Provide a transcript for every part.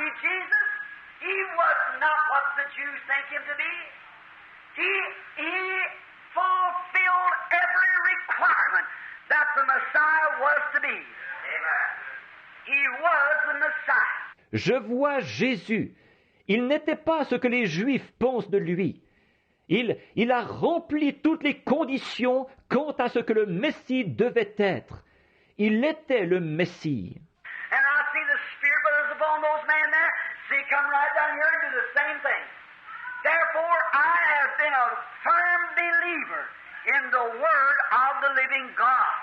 ye Jesus? He was not what the Jews think him to be. He fulfilled every requirement that the Messiah was to be. Amen. He was the Messiah. Je vois Jésus. Il n'était pas ce que les Juifs pensent de lui. Il a rempli toutes les conditions quant à ce que le Messie devait être. Il était le Messie. And I see the Spirit that was upon those men there. See, come right down here and do the same thing. Therefore, I have been a firm believer in the Word of the living God.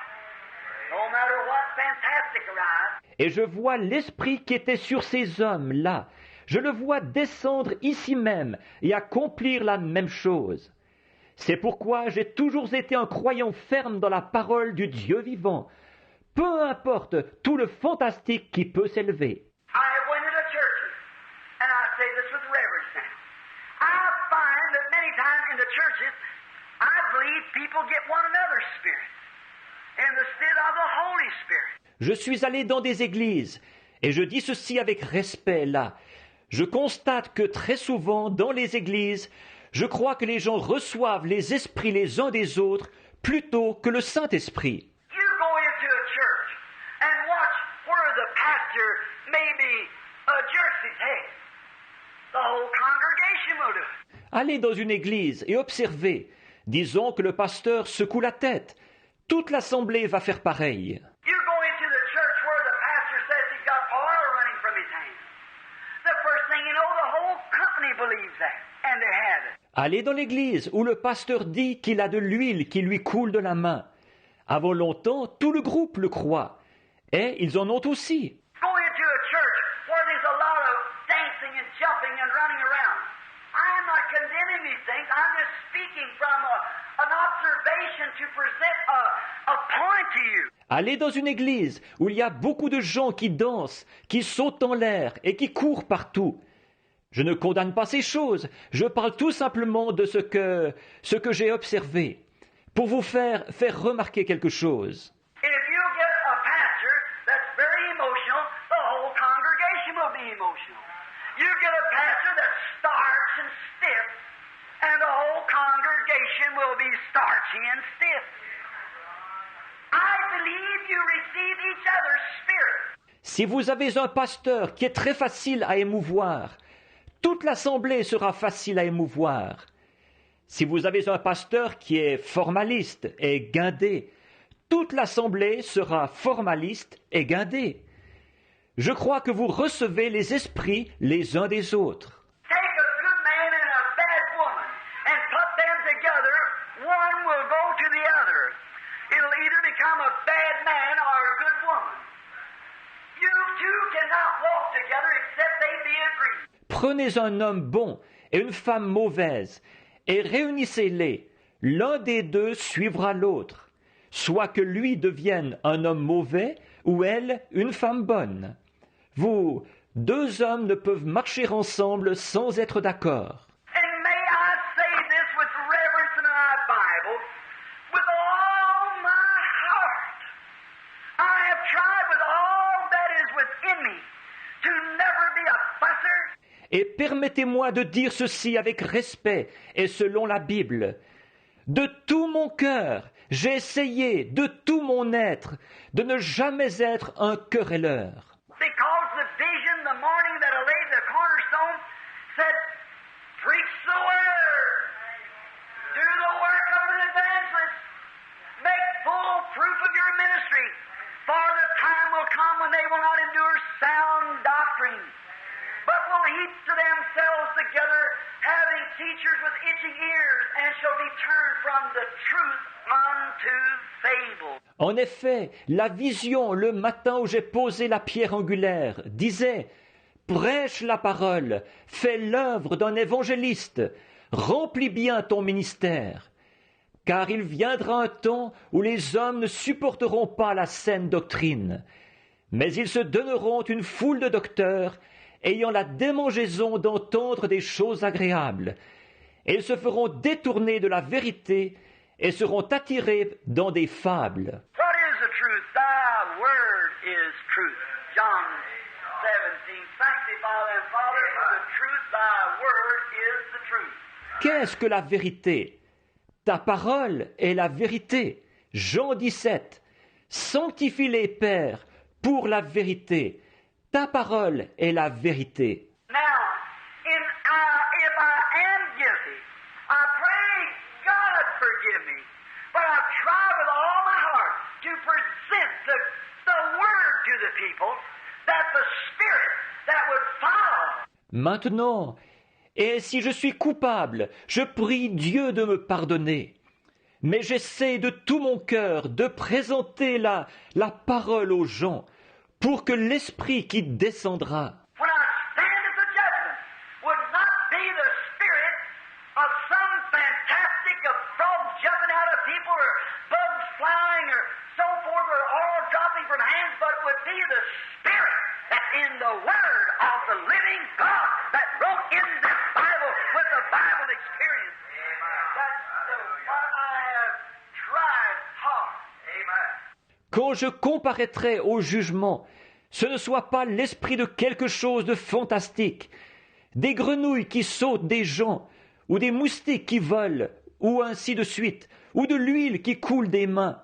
No matter what fantastic arrives. Et je vois l'Esprit qui était sur ces hommes-là. Je le vois descendre ici même et accomplir la même chose. C'est pourquoi j'ai toujours été un croyant ferme dans la parole du Dieu vivant, peu importe tout le fantastique qui peut s'élever. I have went into churches, and I say this with reverence now. I find that many times in the churches, I believe people get one another's spirit instead of the Holy Spirit. Je suis allé dans des églises, et je dis ceci avec respect là. Je constate que très souvent, dans les églises, je crois que les gens reçoivent les esprits les uns des autres plutôt que le Saint-Esprit. You go into a church and watch where the pastor maybe jerks his head. The whole congregation will do it. Allez dans une église et observez. Disons que le pasteur secoue la tête. Toute l'assemblée va faire pareil. You go into the church where the pastor says he's got oil running from his hands. The first thing you know, the whole company believes that, and they have it. Allez dans l'église où le pasteur dit qu'il a de l'huile qui lui coule de la main. Avant longtemps, tout le groupe le croit. Et ils en ont aussi. Go into a church where there's a lot of dancing and jumping and running around. I'm not condemning these things. I'm just speaking from an observation to present a point to you. Allez dans une église où il y a beaucoup de gens qui dansent, qui sautent en l'air et qui courent partout. Je ne condamne pas ces choses, je parle tout simplement de ce que j'ai observé, pour vous faire remarquer quelque chose. If you get a pastor that's very emotional, the whole congregation will be emotional. You get a pastor that's starch and stiff, and the whole congregation will be starchy and stiff. I believe you receive each other's spirit. Si vous avez un pasteur qui est très facile à émouvoir, toute l'assemblée sera facile à émouvoir. Si vous avez un pasteur qui est formaliste et guindé, toute l'assemblée sera formaliste et guindée. Je crois que vous recevez les esprits les uns des autres. Take a good man and a bad woman and put them together, one will go to the other. It'll either become a bad man or a good woman. You two cannot walk together except they be agreed. Prenez un homme bon et une femme mauvaise, et réunissez-les. L'un des deux suivra l'autre, soit que lui devienne un homme mauvais, ou elle une femme bonne. Vous, deux hommes ne peuvent marcher ensemble sans être d'accord. And may I say this with reverence in my Bible, with all my heart. I have tried with all that is within me to never be a fusser. Et permettez-moi de dire ceci avec respect et selon la Bible. De tout mon cœur, j'ai essayé, de tout mon être, de ne jamais être un querelleur. Because the vision the morning that I laid the cornerstone said, preach the word, do the work of an evangelist, make full proof of your ministry, for the time will come when they will not endure sound doctrine, but will heap to themselves together, having teachers with itching ears, and shall be turned from the truth unto fable. En effet, la vision le matin où j'ai posé la pierre angulaire disait « Prêche la parole, fais l'œuvre d'un évangéliste, remplis bien ton ministère. Car il viendra un temps où les hommes ne supporteront pas la saine doctrine, mais ils se donneront une foule de docteurs ayant la démangeaison d'entendre des choses agréables, et ils se feront détourner de la vérité et seront attirés dans des fables. What is the truth? Thy word is truth. John 17. Sanctify them, Father, for the truth, thy word is the truth. Qu'est-ce que la vérité? Ta parole est la vérité. Jean 17. Sanctifie-les, Père, pour la vérité. Ta parole est la vérité. Now, if I am guilty, I pray God forgive me. But I've tried with all my heart to present the word to the people, that the Spirit that would follow. Maintenant, et si je suis coupable, je prie Dieu de me pardonner. Mais j'essaie de tout mon cœur de présenter la parole aux gens pour que l'Esprit qui descendra, When I stand at the judgment, would not be the spirit of some fantastic of frogs jumping out of people or bugs flying or so forth or oil dropping from hands, but would be the Spirit that's in the Word of the living God that wrote in this Bible with the Bible experience. That's what I have tried hard. Amen. quand je comparaîtrai au jugement, ce ne soit pas l'esprit de quelque chose de fantastique, des grenouilles qui sautent des gens, ou des moustiques qui volent, ou ainsi de suite, ou de l'huile qui coule des mains,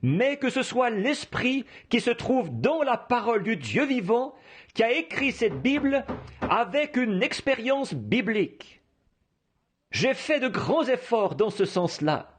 mais que ce soit l'esprit qui se trouve dans la parole du Dieu vivant, qui a écrit cette Bible avec une expérience biblique. J'ai fait de grands efforts dans ce sens-là.